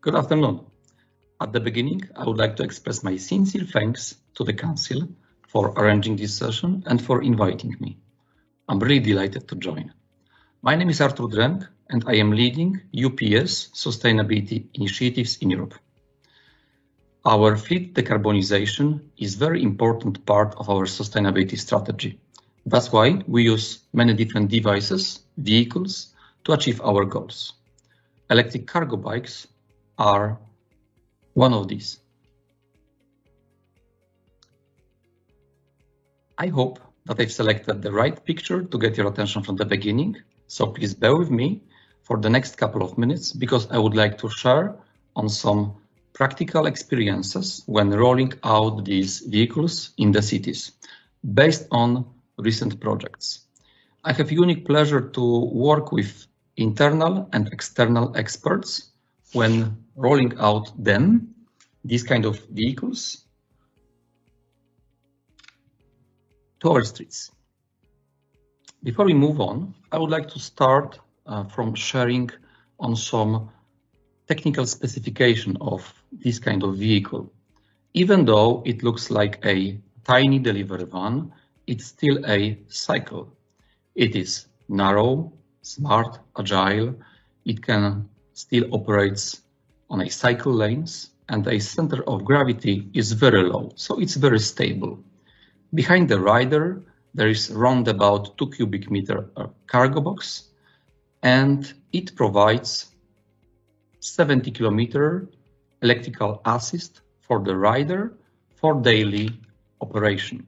Good afternoon. At the beginning, I would like to express my sincere thanks to the Council for arranging this session and for inviting me. I'm really delighted to join. My name is Artur Dreng, and I am leading UPS Sustainability Initiatives in Europe. Our fleet decarbonization is a very important part of our sustainability strategy. That's why we use many different devices, vehicles, to achieve our goals. Electric cargo bikes are one of these. I hope that I've selected the right picture to get your attention from the beginning, so please bear with me for the next couple of minutes because I would like to share on some practical experiences when rolling out these vehicles in the cities, based on recent projects. I have unique pleasure to work with internal and external experts when rolling out these kind of vehicles to our streets. Before we move on, I would like to start from sharing on some technical specification of this kind of vehicle. Even though it looks like a tiny delivery van, it's still a cycle. It is narrow, smart, agile. It can still operates on a cycle lanes, and a center of gravity is very low, so it's very stable. Behind the rider, there is round about 2 cubic meter cargo box, and it provides 70 kilometer electrical assist for the rider for daily operation.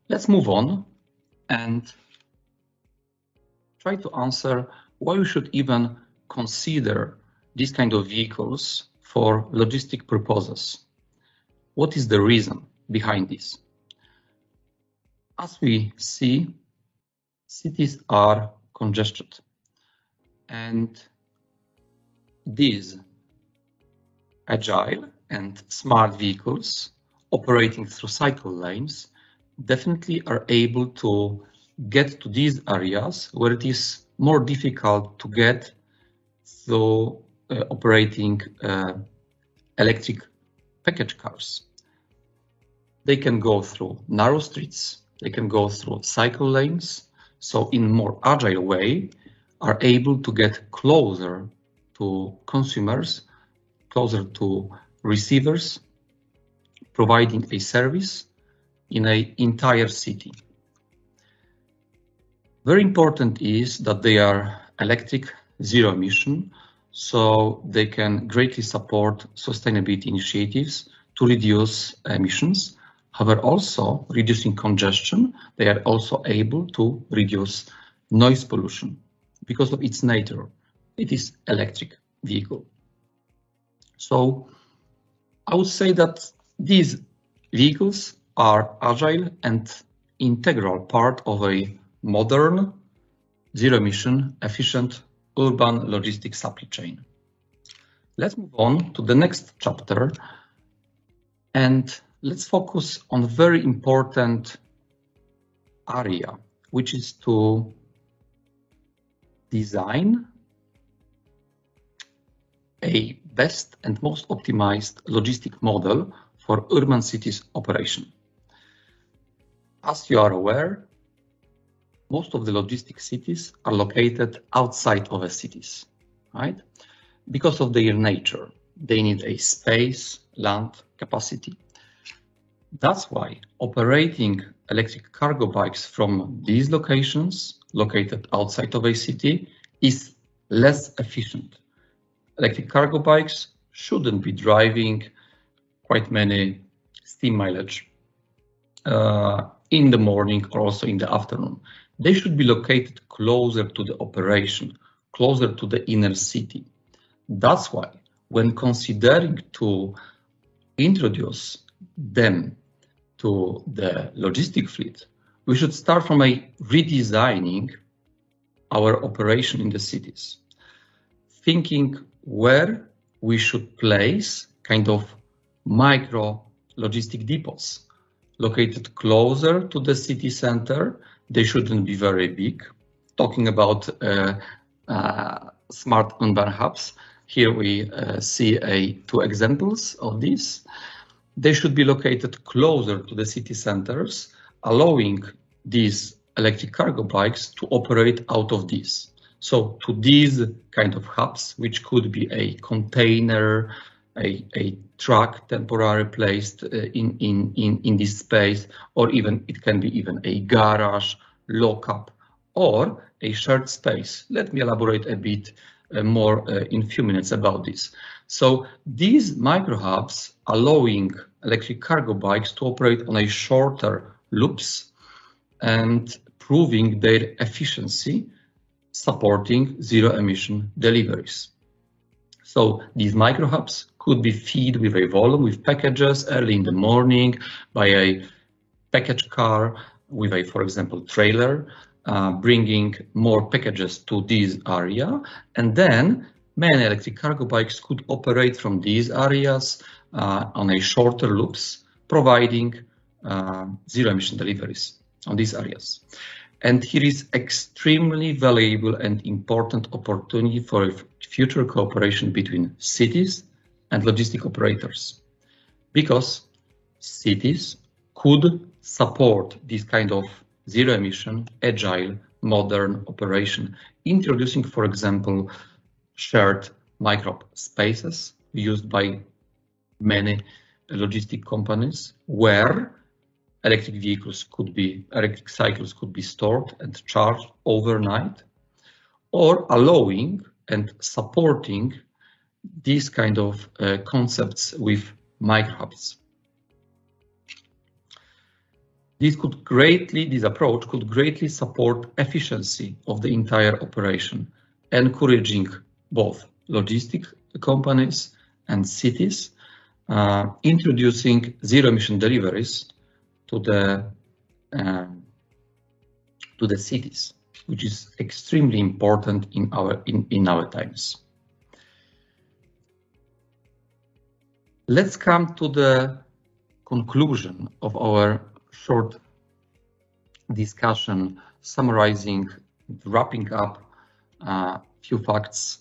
Let's move on and try to answer why we should even consider these kind of vehicles for logistic purposes. What is the reason behind this? As we see, cities are congested, and these agile and smart vehicles operating through cycle lanes definitely are able to get to these areas where it is more difficult to get through operating electric package cars. They can go through narrow streets, they can go through cycle lanes, so in a more agile way are able to get closer to consumers, closer to receivers, providing a service in an entire city. Very important is that they are electric, zero emission, so they can greatly support sustainability initiatives to reduce emissions. However, also reducing congestion, they are also able to reduce noise pollution because of its nature. It is electric vehicle. So I would say that these vehicles are agile and integral part of a modern, zero-emission, efficient urban logistics supply chain. Let's move on to the next chapter and let's focus on a very important area, which is to design a best and most optimized logistic model for urban cities operation. As you are aware, most of the logistic cities are located outside of the cities, right? Because of their nature, they need a space, land, capacity. That's why operating electric cargo bikes from these locations located outside of a city is less efficient. Electric cargo bikes shouldn't be driving quite many steam mileage in the morning or also in the afternoon. They should be located closer to the operation, closer to the inner city. That's why when considering to introduce them to the logistic fleet, we should start from a redesigning our operation in the cities, thinking where we should place kind of micro logistic depots located closer to the city center. They shouldn't be very big. Talking about smart urban hubs. Here we see two examples of this. They should be located closer to the city centers, allowing these electric cargo bikes to operate out of these. So to these kind of hubs, which could be a container, a truck temporarily placed in this space, or even it can be even a garage, lockup, or a shared space. Let me elaborate a bit more in a few minutes about this. So these micro hubs allowing electric cargo bikes to operate on a shorter loops and proving their efficiency, supporting zero emission deliveries. So these micro hubs could be fed with a volume, with packages early in the morning by a package car with a, for example, trailer, bringing more packages to this area. And then many electric cargo bikes could operate from these areas on a shorter loops, providing zero emission deliveries on these areas. And here is extremely valuable and important opportunity for a future cooperation between cities and logistic operators, because cities could support this kind of zero emission, agile, modern operation, introducing, for example, shared micro spaces used by many logistic companies where electric cycles could be stored and charged overnight, or allowing and supporting these kind of concepts with micro hubs. This approach could greatly support efficiency of the entire operation, encouraging both logistic companies and cities, introducing zero emission deliveries to the cities, which is extremely important in our times. Let's come to the conclusion of our short discussion, summarizing, wrapping up a few facts.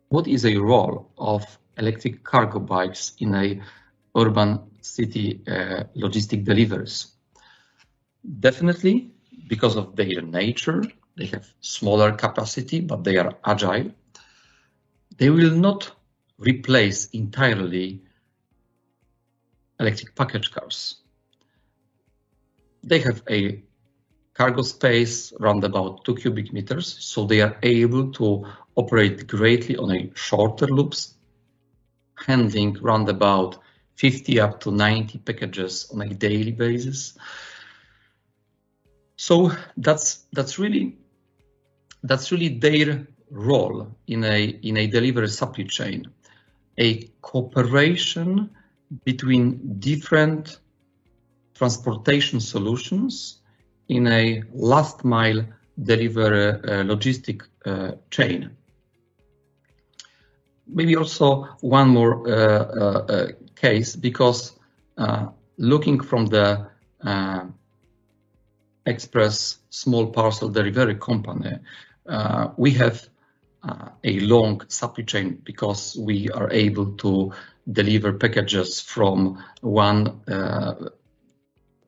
What is a role of electric cargo bikes in a urban city logistic deliveries? Definitely, because of their nature, they have smaller capacity, but they are agile. They will not replace entirely electric package cars. They have a cargo space around about 2 cubic meters, so they are able to operate greatly on a shorter loops, handling around about 50 up to 90 packages on a daily basis. So that's really their role in a delivery supply chain, a cooperation between different transportation solutions in a last mile delivery logistic chain. Maybe also one more case, because looking from the express small parcel delivery company, we have a long supply chain because we are able to deliver packages from one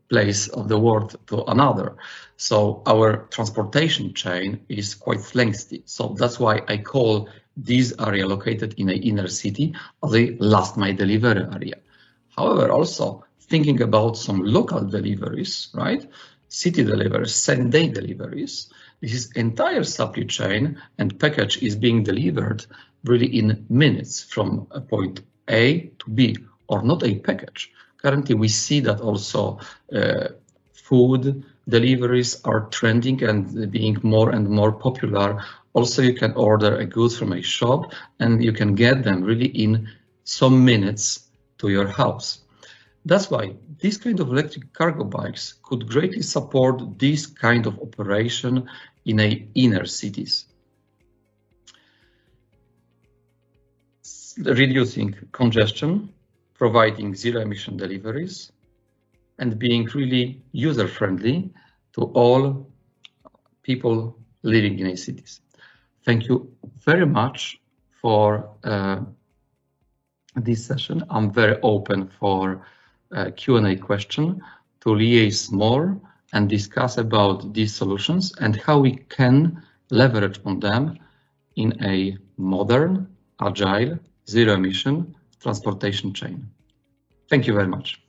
place of the world to another. So our transportation chain is quite lengthy. So that's why I call this area located in an inner city as a last mile delivery area. However, also thinking about some local deliveries, right? City deliveries, same day deliveries. This is entire supply chain, and package is being delivered really in minutes from a point A to B, or not a package. Currently, we see that also food deliveries are trending and being more and more popular. Also, you can order a goods from a shop and you can get them really in some minutes to your house. That's why this kind of electric cargo bikes could greatly support this kind of operation in inner cities, reducing congestion, providing zero emission deliveries, and being really user friendly to all people living in cities. Thank you very much for this session. I'm very open for Q&A question to liaise more and discuss about these solutions and how we can leverage on them in a modern, agile, zero-emission transportation chain. Thank you very much.